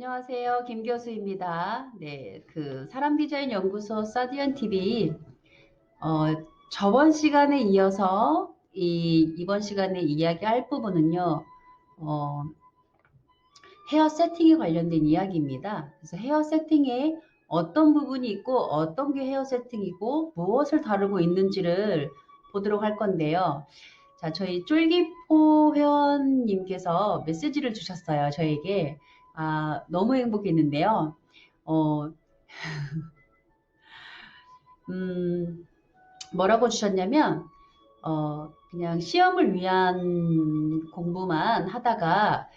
안녕하세요. 김 교수입니다. 네, 사람 디자인 연구소 사디언 TV, 저번 시간에 이어서 이번 시간에 이야기할 부분은요, 어, 헤어 세팅에 관련된 이야기입니다. 그래서 헤어 세팅에 어떤 부분이 있고 어떤 게 헤어 세팅이고 무엇을 다루고 있는지를 보도록 할 건데요. 자, 저희 쫄기포 회원님께서 메시지를 주셨어요. 저에게. 너무 행복했는데요. 어, 음, 뭐라고 주셨냐면, 그냥 시험을 위한 공부만 하다가,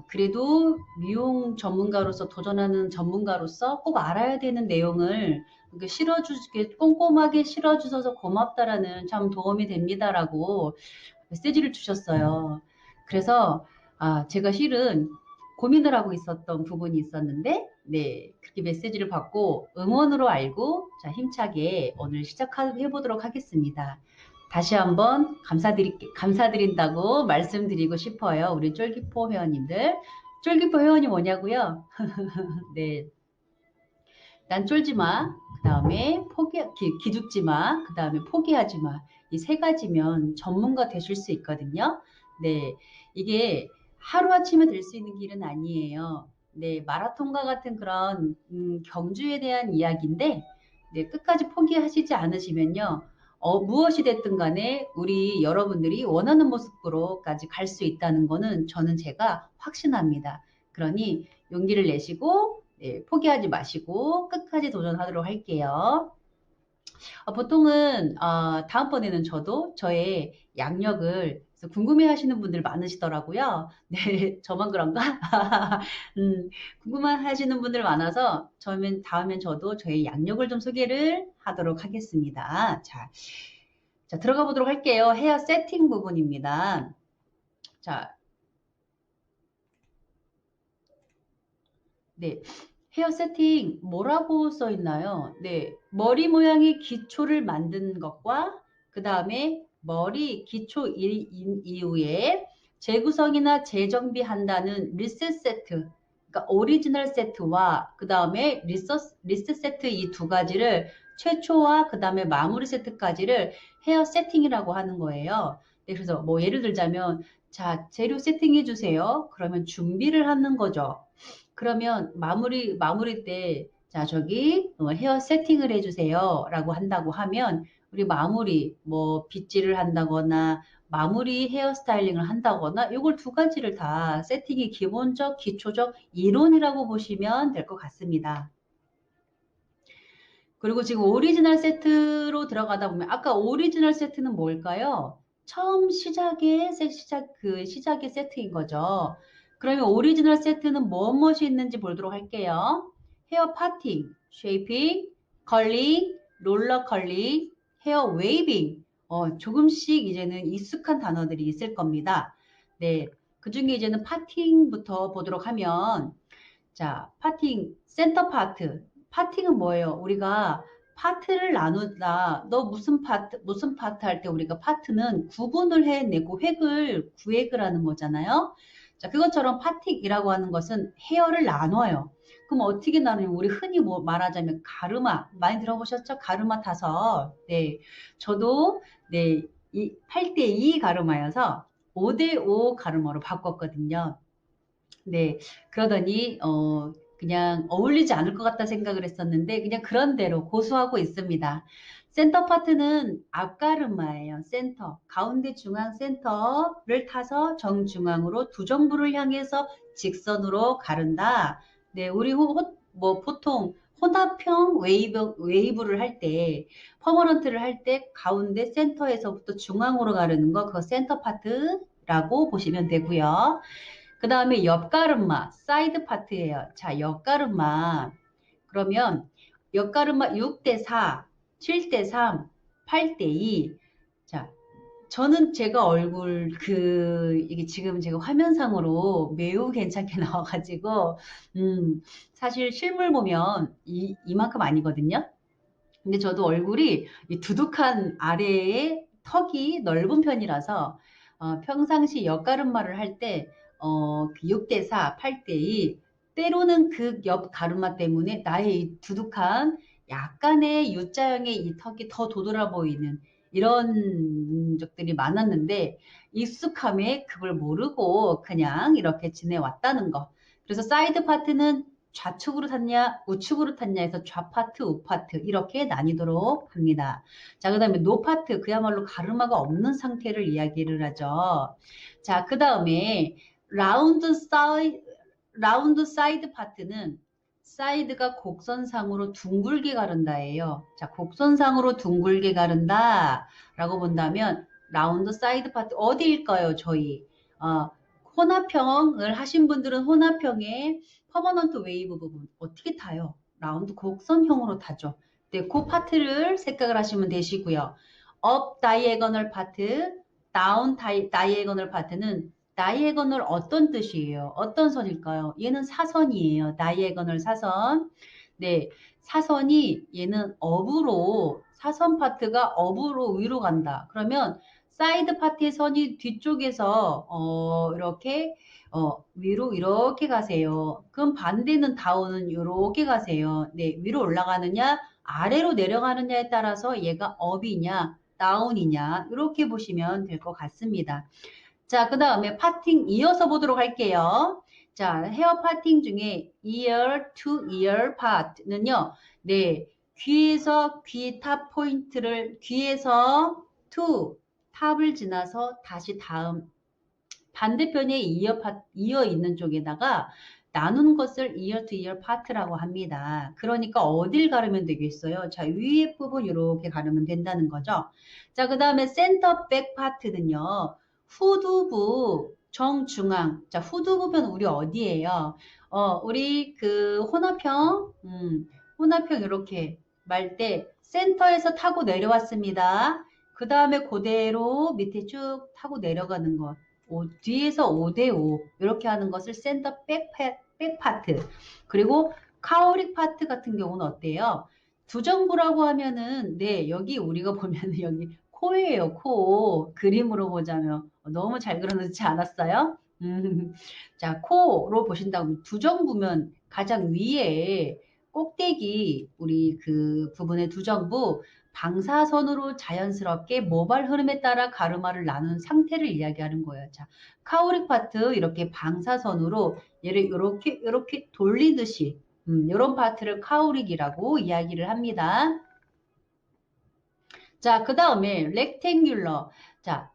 그래도 미용 전문가로서 도전하는 전문가로서 꼭 알아야 되는 내용을 이렇게 꼼꼼하게 실어주셔서 고맙다라는 참 도움이 됩니다라고 메시지를 주셨어요. 그래서, 제가 실은 고민을 하고 있었던 부분이 있었는데, 네, 그렇게 메시지를 받고 응원으로 알고, 자, 힘차게 오늘 시작해 보도록 하겠습니다. 다시 한번 감사드린다고 말씀드리고 싶어요. 우리 쫄기포 회원님들. 쫄기포 회원이 뭐냐고요? 네. 난 쫄지 마. 그 다음에 기죽지 마. 그 다음에 포기하지 마. 이 세 가지면 전문가 되실 수 있거든요. 네. 이게 하루아침에 될 수 있는 길은 아니에요. 네. 마라톤과 같은 그런, 경주에 대한 이야기인데, 네. 끝까지 포기하시지 않으시면요. 무엇이 됐든 간에 우리 여러분들이 원하는 모습으로까지 갈 수 있다는 거는 제가 확신합니다. 그러니 용기를 내시고 네, 포기하지 마시고 끝까지 도전하도록 할게요. 보통은 다음번에는 저도 저의 양력을 궁금해 하시는 분들 많으시더라고요. 네, 저만 그런가? 궁금해 하시는 분들 많아서 다음엔 저도 저의 양력을 좀 소개를 하도록 하겠습니다. 자, 들어가 보도록 할게요. 헤어 세팅 부분입니다. 자, 네. 헤어 세팅 뭐라고 써 있나요? 네. 머리 모양의 기초를 만든 것과 그 다음에 머리 기초 이후에 재구성이나 재정비한다는 리셋 세트, 그러니까 오리지널 세트와 그 다음에 리셋 세트 이 두 가지를 최초와 그 다음에 마무리 세트까지를 헤어 세팅이라고 하는 거예요. 네, 그래서 뭐 예를 들자면 자, 재료 세팅해 주세요. 그러면 준비를 하는 거죠. 그러면 마무리 때, 자, 저기, 헤어 세팅을 해주세요. 라고 한다고 하면, 우리 뭐, 빗질을 한다거나, 마무리 헤어 스타일링을 한다거나, 요걸 두 가지를 다 세팅이 기본적, 기초적 이론이라고 보시면 될 것 같습니다. 그리고 지금 오리지널 세트로 들어가다 보면, 아까 오리지널 세트는 뭘까요? 처음 시작의 세트인 거죠. 그러면 오리지널 세트는 무엇이 있는지 보도록 할게요. 헤어 파팅, 쉐이핑, 컬링, 롤러 컬링, 헤어 웨이빙. 조금씩 이제는 익숙한 단어들이 있을 겁니다. 네. 그 중에 이제는 파팅부터 보도록 하면, 자, 파팅, 센터 파트. 파팅은 뭐예요? 우리가 파트를 나누다. 너 무슨 파트 할 때 우리가 파트는 구분을 해내고 구획을 하는 거잖아요. 자, 그것처럼 파팅이라고 하는 것은 헤어를 나눠요. 그럼 어떻게 나누냐? 우리 흔히 말하자면 가르마. 많이 들어보셨죠? 가르마 타서. 네. 저도, 네. 8대2 가르마여서 5대5 가르마로 바꿨거든요. 네. 그러더니, 그냥 어울리지 않을 것 같다 생각을 했었는데, 그냥 그런 대로 고수하고 있습니다. 센터 파트는 앞가르마예요. 센터. 가운데 중앙 센터를 타서 정중앙으로 두 정부를 향해서 직선으로 가른다. 네. 우리 보통 혼합형 웨이브를 할 때, 퍼머넌트를 할 때 가운데 센터에서부터 중앙으로 가르는 거, 그거 센터 파트라고 보시면 되고요. 그 다음에 옆가르마, 사이드 파트예요. 자, 옆가르마. 그러면 옆가르마 6대4, 7대3, 8대2. 자, 저는 제가 이게 지금 제가 화면상으로 매우 괜찮게 나와가지고, 사실 실물 보면 이만큼 아니거든요. 근데 저도 얼굴이 이 두둑한 아래에 턱이 넓은 편이라서 평상시 옆가름말을 할 때 6대4, 8대2 때로는 그 옆 가르마 때문에 나의 이 두둑한 약간의 U자형의 이 턱이 더 도드라 보이는 이런 적들이 많았는데 익숙함에 그걸 모르고 그냥 이렇게 지내왔다는 거. 그래서 사이드 파트는 좌측으로 탔냐 우측으로 탔냐 해서 좌파트 우파트 이렇게 나뉘도록 합니다. 자, 그 다음에 노파트 그야말로 가르마가 없는 상태를 이야기를 하죠. 자, 그 다음에 라운드 사이드 파트는 사이드가 곡선상으로 둥글게 가른다예요. 자, 곡선상으로 둥글게 가른다 라고 본다면 라운드 사이드 파트 어디일까요? 저희 혼합형을 하신 분들은 혼합형의 퍼머넌트 웨이브 부분 어떻게 타요? 라운드 곡선형으로 타죠. 네, 그 파트를 생각을 하시면 되시고요. 업 다이애거널 파트, 다운 다이애거널 파트는 다이애거널 어떤 뜻이에요? 어떤 선일까요? 얘는 사선이에요. 다이애거널 사선. 네, 사선이 얘는 업으로 사선 파트가 업으로 위로 간다. 그러면 사이드 파트의 선이 뒤쪽에서 이렇게 위로 이렇게 가세요. 그럼 반대는 다운은 이렇게 가세요. 네, 위로 올라가느냐 아래로 내려가느냐에 따라서 얘가 업이냐 다운이냐 이렇게 보시면 될 것 같습니다. 자, 그 다음에 파팅 이어서 보도록 할게요. 자, 헤어 파팅 중에 ear to ear part는요. 네, 귀에서 귀 탑 포인트를 귀에서 to 탑을 지나서 다시 다음 반대편에 이어 있는 쪽에다가 나누는 것을 ear to ear part라고 합니다. 그러니까 어딜 가르면 되겠어요? 자, 위에 부분 이렇게 가르면 된다는 거죠. 자, 그 다음에 센터 백 파트는요. 후두부 정중앙. 자, 후두부면 우리 어디예요? 우리 그 혼합형 이렇게 말 때 센터에서 타고 내려왔습니다. 그 다음에 그대로 밑에 쭉 타고 내려가는 것. 뒤에서 5대5 이렇게 하는 것을 센터 백 파트. 그리고 카오릭 파트 같은 경우는 어때요? 두정부라고 하면은 네, 여기 우리가 보면은 여기 코예요, 코. 그림으로 보자면 너무 잘 그려놓지 않았어요? 자, 코로 보신다고 두정부면 가장 위에 꼭대기 우리 그 부분의 두정부 방사선으로 자연스럽게 모발 흐름에 따라 가르마를 나눈 상태를 이야기하는 거예요. 자, 카오릭 파트 이렇게 방사선으로 얘를 이렇게 돌리듯이 이런 파트를 카오릭이라고 이야기를 합니다. 자, 그 다음에 렉탱귤러. 자,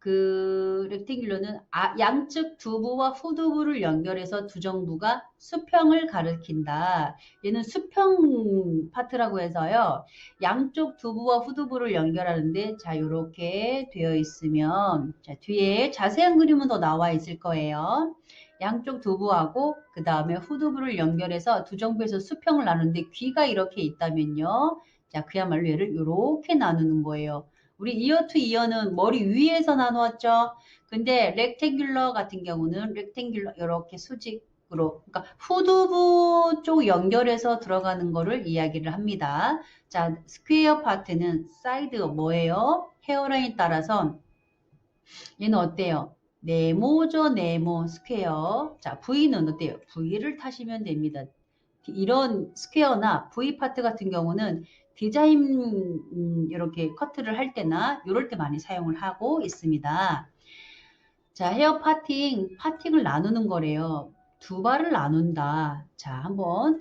렉탱귤러는 양측 두부와 후두부를 연결해서 두정부가 수평을 가리킨다. 얘는 수평 파트라고 해서요. 양쪽 두부와 후두부를 연결하는데, 자, 요렇게 되어 있으면, 자, 뒤에 자세한 그림은 더 나와 있을 거예요. 양쪽 두부하고 그 다음에 후두부를 연결해서 두정부에서 수평을 나누는데 귀가 이렇게 있다면요. 자, 그야말로 얘를 이렇게 나누는 거예요. 우리 이어 투 이어는 머리 위에서 나누었죠. 근데 렉탱귤러 같은 경우는 렉탱귤러 이렇게 수직으로 그러니까 후두부 쪽 연결해서 들어가는 거를 이야기를 합니다. 자, 스퀘어 파트는 사이드 뭐예요? 헤어라인 따라서 얘는 어때요? 네모죠, 네모, 스퀘어. 자, V는 어때요? V를 타시면 됩니다. 이런 스퀘어나 V 파트 같은 경우는 디자인 이렇게 커트를 할 때나 이럴 때 많이 사용을 하고 있습니다. 자, 헤어 파팅을 나누는 거래요. 두 발을 나눈다. 자,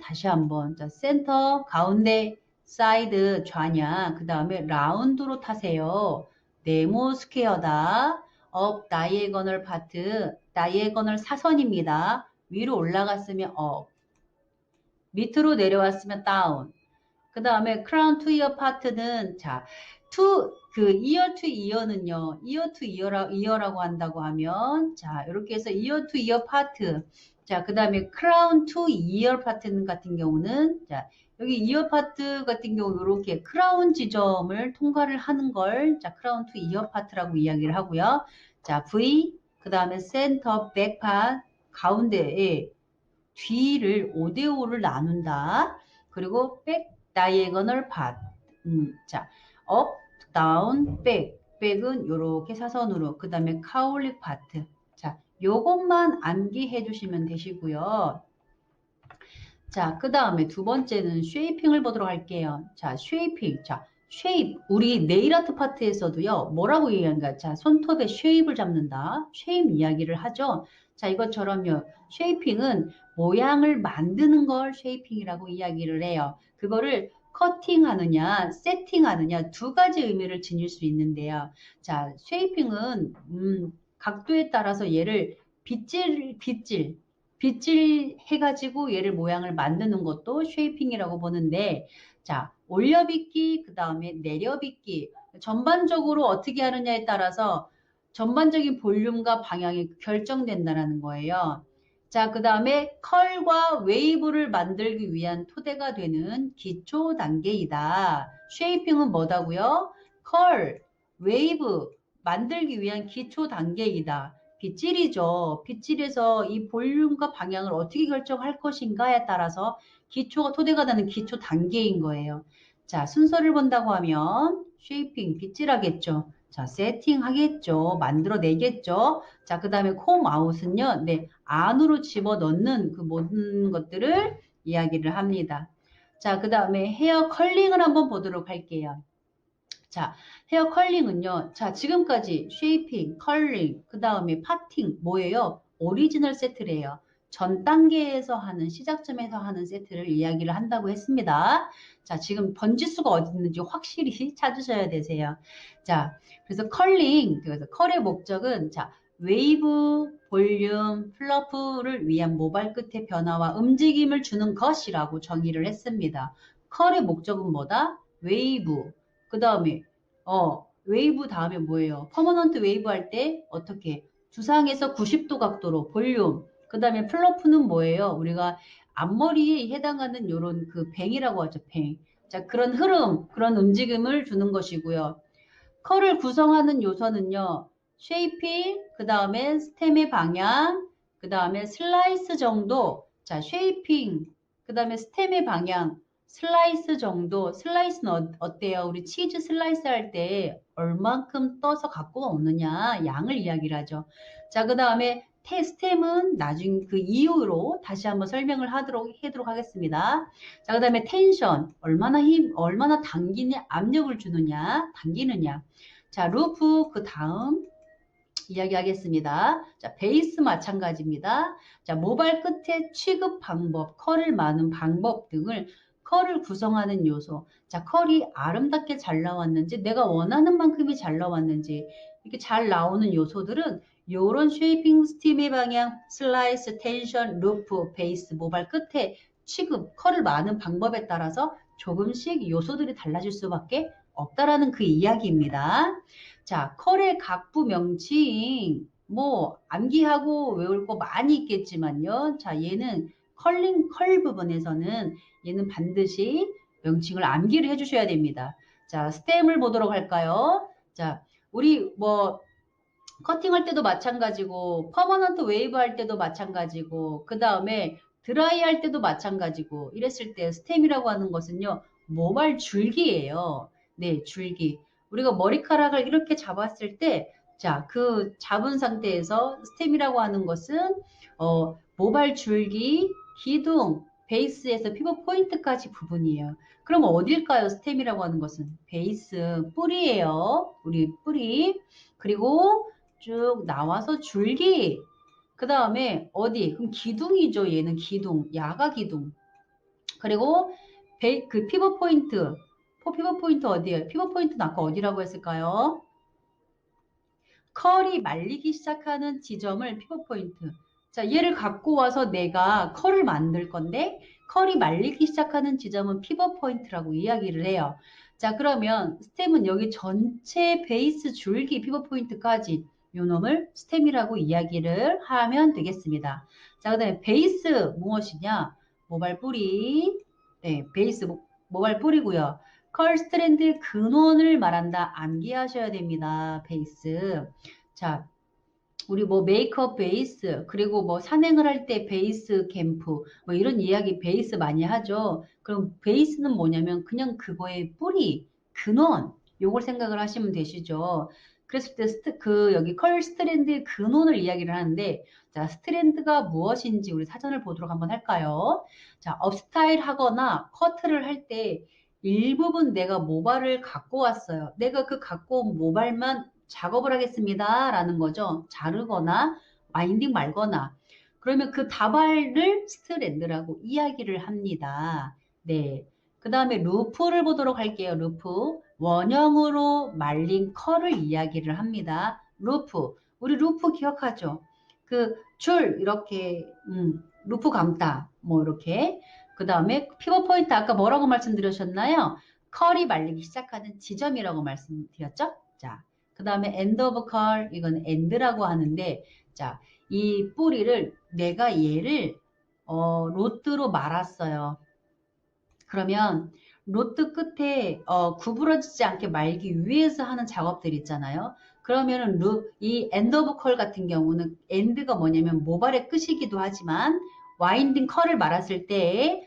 다시 한번. 자, 센터, 가운데, 사이드, 좌냐. 그 다음에 라운드로 타세요. 네모 스퀘어다. 업, 다이애거널 파트, 다이애거널 사선입니다. 위로 올라갔으면 업, 밑으로 내려왔으면 다운. 그 다음에 크라운 투 이어 파트는 자, 이어 투 이어는요. 이어 투 이어라고 한다고 하면 자, 이렇게 해서 이어 투 이어 파트. 자, 그 다음에 크라운 투 이어 파트 같은 경우는 자, 여기 이어 파트 같은 경우 이렇게 크라운 지점을 통과를 하는 걸 자, 크라운 투 이어 파트라고 이야기를 하고요. 자, V 그 다음에 센터 백 파트 가운데에 뒤를 5대5를 나눈다. 그리고 백 다이애거널 팟. 자, 업, 다운, 백. 백은 이렇게 사선으로. 그 다음에 카울릭 파트. 자, 요것만 암기해 주시면 되시고요. 자, 그 다음에 두 번째는 쉐이핑을 보도록 할게요. 자, 쉐이핑. 자, 쉐입. 우리 네일 아트 파트에서도요, 뭐라고 얘기하는가? 자, 손톱에 쉐입을 잡는다. 쉐입 이야기를 하죠. 자, 이것처럼요, 쉐이핑은 모양을 만드는 걸 쉐이핑이라고 이야기를 해요. 그거를 커팅하느냐, 세팅하느냐 두 가지 의미를 지닐 수 있는데요. 자, 쉐이핑은 각도에 따라서 얘를 빗질 해가지고 얘를 모양을 만드는 것도 쉐이핑이라고 보는데, 자, 올려빗기, 그 다음에 내려빗기, 전반적으로 어떻게 하느냐에 따라서 전반적인 볼륨과 방향이 결정된다는 거예요. 자, 그 다음에 컬과 웨이브를 만들기 위한 토대가 되는 기초 단계이다. 쉐이핑은 뭐다고요? 컬, 웨이브 만들기 위한 기초 단계이다. 빗질이죠. 빗질에서 이 볼륨과 방향을 어떻게 결정할 것인가에 따라서 기초가 토대가 되는 기초 단계인 거예요. 자, 순서를 본다고 하면 쉐이핑, 빗질하겠죠. 자, 세팅하겠죠. 만들어내겠죠. 자, 그 다음에 콤 아웃은요. 네, 안으로 집어넣는 그 모든 것들을 이야기를 합니다. 자, 그 다음에 헤어 컬링을 한번 보도록 할게요. 자, 헤어 컬링은요. 자, 지금까지 쉐이핑, 컬링, 그 다음에 파팅 뭐예요? 오리지널 세트래요. 전 단계에서 하는 시작점에서 하는 세트를 이야기를 한다고 했습니다. 자, 지금 번지수가 어디 있는지 확실히 찾으셔야 되세요. 자, 그래서 컬링, 그래서 컬의 목적은 자, 웨이브, 볼륨, 플러프를 위한 모발 끝의 변화와 움직임을 주는 것이라고 정의를 했습니다. 컬의 목적은 뭐다? 웨이브. 그 다음에 웨이브 다음에 뭐예요? 퍼머넌트 웨이브 할 때 어떻게? 두상에서 90도 각도로 볼륨. 그 다음에 플러프는 뭐예요? 우리가 앞머리에 해당하는 요런 그 뱅이라고 하죠. 뱅. 자, 그런 흐름, 그런 움직임을 주는 것이고요. 컬을 구성하는 요소는요. 쉐이핑, 그 다음에 스템의 방향, 그 다음에 슬라이스 정도. 자, 쉐이핑, 그 다음에 스템의 방향, 슬라이스 정도. 슬라이스는 어때요? 우리 치즈 슬라이스 할 때 얼만큼 떠서 갖고 오느냐 양을 이야기를 하죠. 자, 그 다음에 스템은 나중 그 이후로 다시 한번 설명을 하도록 하겠습니다. 자, 그 다음에 텐션, 얼마나 당기냐, 압력을 주느냐, 당기느냐. 자, 루프, 그 다음 이야기하겠습니다. 자, 베이스 마찬가지입니다. 자, 모발 끝의 취급 방법, 컬을 마는 방법 등을 컬을 구성하는 요소. 자, 컬이 아름답게 잘 나왔는지, 내가 원하는 만큼이 잘 나왔는지, 이렇게 잘 나오는 요소들은 요런 쉐이핑, 스팀의 방향, 슬라이스, 텐션, 루프, 베이스, 모발 끝에 취급, 컬을 마는 방법에 따라서 조금씩 요소들이 달라질 수밖에 없다라는 그 이야기입니다. 자, 컬의 각부 명칭, 뭐, 암기하고 외울 거 많이 있겠지만요. 자, 얘는 컬 부분에서는 얘는 반드시 명칭을 암기를 해주셔야 됩니다. 자, 스템을 보도록 할까요? 자, 우리 뭐, 커팅할 때도 마찬가지고, 퍼머넌트 웨이브 할 때도 마찬가지고, 그 다음에 드라이 할 때도 마찬가지고, 이랬을 때 스템이라고 하는 것은요, 모발 줄기예요. 네, 줄기. 우리가 머리카락을 이렇게 잡았을 때, 자, 그 잡은 상태에서 스템이라고 하는 것은, 모발 줄기, 기둥, 베이스에서 피부 포인트까지 부분이에요. 그럼 어딜까요? 스템이라고 하는 것은 베이스, 뿌리예요. 우리 뿌리. 그리고 쭉 나와서 줄기. 그 다음에 어디? 그럼 기둥이죠. 얘는 기둥. 야가 기둥. 그리고 그 피벗 포인트. 피벗 포인트 어디예요? 피벗 포인트는 아까 어디라고 했을까요? 컬이 말리기 시작하는 지점을 피벗 포인트. 자, 얘를 갖고 와서 내가 컬을 만들 건데 컬이 말리기 시작하는 지점은 피벗 포인트라고 이야기를 해요. 자, 그러면 스템은 여기 전체 베이스 줄기 피벗 포인트까지 요 놈을 스템이라고 이야기를 하면 되겠습니다. 자, 그 다음에 베이스 무엇이냐? 모발 뿌리. 네, 베이스 모발 뿌리고요. 컬 스트랜드의 근원을 말한다. 암기하셔야 됩니다. 베이스. 자, 우리 뭐 메이크업 베이스, 그리고 뭐 산행을 할 때 베이스 캠프, 뭐 이런 이야기 베이스 많이 하죠. 그럼 베이스는 뭐냐면 그냥 그거의 뿌리, 근원, 요걸 생각을 하시면 되시죠. 그랬을 때 여기 컬 스트랜드의 근원을 이야기를 하는데, 자, 스트랜드가 무엇인지 우리 사전을 보도록 한번 할까요? 자, 업스타일 하거나 커트를 할 때 일부분 내가 모발을 갖고 왔어요. 내가 그 갖고 온 모발만 작업을 하겠습니다. 라는 거죠. 자르거나 와인딩 말거나. 그러면 그 다발을 스트랜드라고 이야기를 합니다. 네. 그 다음에 루프를 보도록 할게요. 루프. 원형으로 말린 컬을 이야기를 합니다. 루프. 우리 루프 기억하죠? 그 줄 이렇게 루프 감다. 뭐 이렇게. 그 다음에 피벗 포인트 아까 뭐라고 말씀드렸나요? 컬이 말리기 시작하는 지점이라고 말씀드렸죠? 자, 그 다음에 end of curl, 이건 end라고 하는데, 자, 이 뿌리를 내가 얘를 로트로 말았어요. 그러면 로트 끝에 구부러지지 않게 말기 위해서 하는 작업들 있잖아요. 그러면은 이 엔드 오브 컬 같은 경우는 엔드가 뭐냐면 모발의 끝이기도 하지만 와인딩 컬을 말았을 때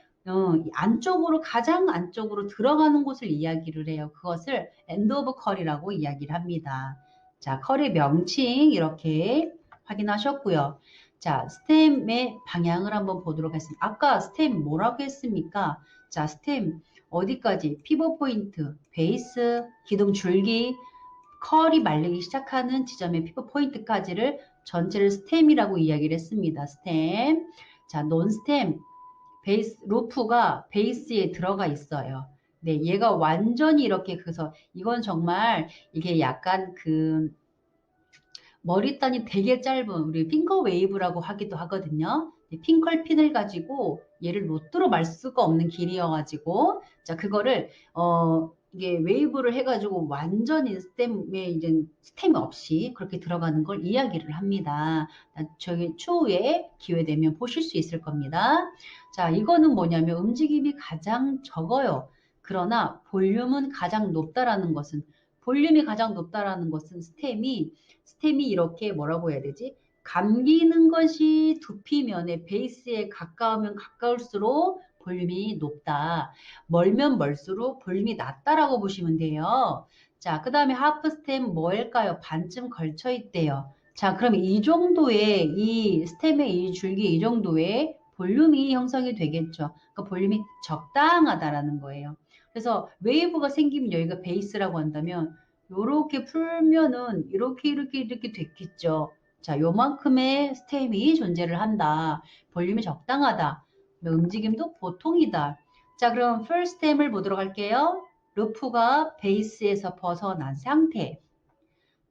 안쪽으로 가장 안쪽으로 들어가는 곳을 이야기를 해요. 그것을 엔드 오브 컬이라고 이야기를 합니다. 자, 컬의 명칭 이렇게 확인하셨고요. 자, 스템의 방향을 한번 보도록 하겠습니다. 아까 스템 뭐라고 했습니까? 자, 스템 어디까지? 피벗 포인트, 베이스, 기둥 줄기, 컬이 말리기 시작하는 지점의 피벗 포인트까지를 전체를 스템이라고 이야기를 했습니다. 스템. 자, 논스템, 베이스, 루프가 베이스에 들어가 있어요. 네, 얘가 완전히 이렇게 그래서 이건 정말 이게 약간 머리단이 되게 짧은 우리 핑거 웨이브라고 하기도 하거든요. 핑컬 핀을 가지고 얘를 로또로 말 수가 없는 길이어가지고 자 그거를 이게 웨이브를 해가지고 완전히 스템에 이제 스템 없이 그렇게 들어가는 걸 이야기를 합니다. 저기 추후에 기회 되면 보실 수 있을 겁니다. 자 이거는 뭐냐면 움직임이 가장 적어요. 그러나 볼륨은 가장 높다라는 것은 볼륨이 가장 높다라는 것은 스템이 이렇게 뭐라고 해야 되지? 감기는 것이 두피면의 베이스에 가까우면 가까울수록 볼륨이 높다. 멀면 멀수록 볼륨이 낮다라고 보시면 돼요. 자, 그 다음에 하프 스템 뭐일까요? 반쯤 걸쳐 있대요. 자, 그럼 이 정도의 이 스템의 이 줄기 이 정도의 볼륨이 형성이 되겠죠. 그러니까 볼륨이 적당하다라는 거예요. 그래서 웨이브가 생기면 여기가 베이스라고 한다면 요렇게 풀면은 이렇게 됐겠죠. 자, 요만큼의 스템이 존재를 한다. 볼륨이 적당하다. 움직임도 보통이다. 자, 그럼 풀 스템을 보도록 할게요. 루프가 베이스에서 벗어난 상태.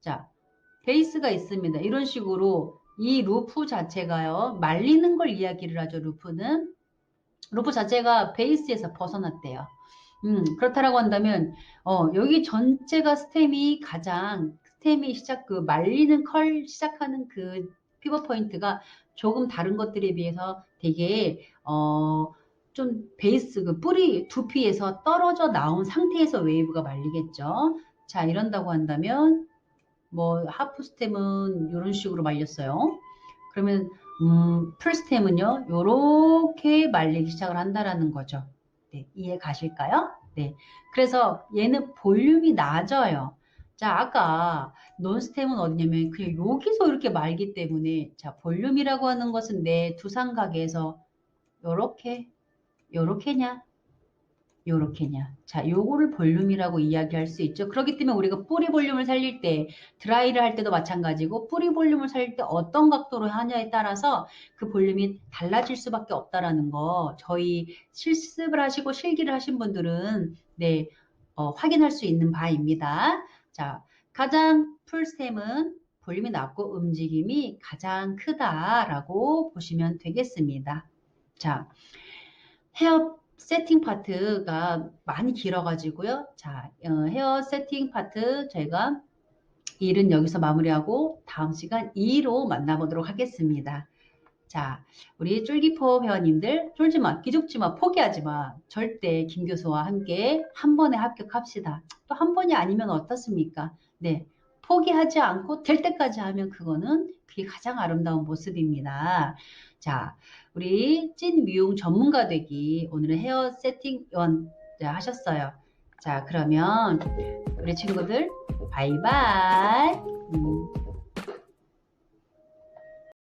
자, 베이스가 있습니다. 이런 식으로 이 루프 자체가요. 말리는 걸 이야기를 하죠. 루프는. 루프 자체가 베이스에서 벗어났대요. 그렇다라고 한다면, 여기 전체가 스템이 말리는 컬 시작하는 그 피벗 포인트가 조금 다른 것들에 비해서 되게, 좀 베이스, 그 뿌리 두피에서 떨어져 나온 상태에서 웨이브가 말리겠죠. 자, 이런다고 한다면, 뭐, 하프 스템은 이런 식으로 말렸어요. 그러면, 풀 스템은요, 요렇게 말리기 시작을 한다라는 거죠. 네, 이해 가실까요? 네. 그래서 얘는 볼륨이 낮아요. 자, 아까 논스템은 어디냐면 그냥 여기서 이렇게 말기 때문에 자, 볼륨이라고 하는 것은 내 두상각에서 요렇게냐? 요렇게냐. 자, 요거를 볼륨이라고 이야기할 수 있죠. 그렇기 때문에 우리가 뿌리 볼륨을 살릴 때, 드라이를 할 때도 마찬가지고, 뿌리 볼륨을 살릴 때 어떤 각도로 하냐에 따라서 그 볼륨이 달라질 수밖에 없다라는 거, 저희 실습을 하시고 실기를 하신 분들은, 네, 확인할 수 있는 바입니다. 자, 가장 풀스템은 볼륨이 낮고 움직임이 가장 크다라고 보시면 되겠습니다. 자, 헤어 세팅 파트가 많이 길어가지고요. 자, 헤어 세팅 파트 저희가 1은 여기서 마무리하고 다음 시간 2로 만나보도록 하겠습니다. 자, 우리 쫄기포 회원님들 쫄지 마, 기죽지 마, 포기하지 마. 절대 김 교수와 함께 한 번에 합격합시다. 또 한 번이 아니면 어떻습니까? 네, 포기하지 않고 될 때까지 하면 그게 가장 아름다운 모습입니다. 자, 우리 찐 미용 전문가 되기 오늘은 헤어 세팅 원 하셨어요. 자, 그러면 우리 친구들 바이바이.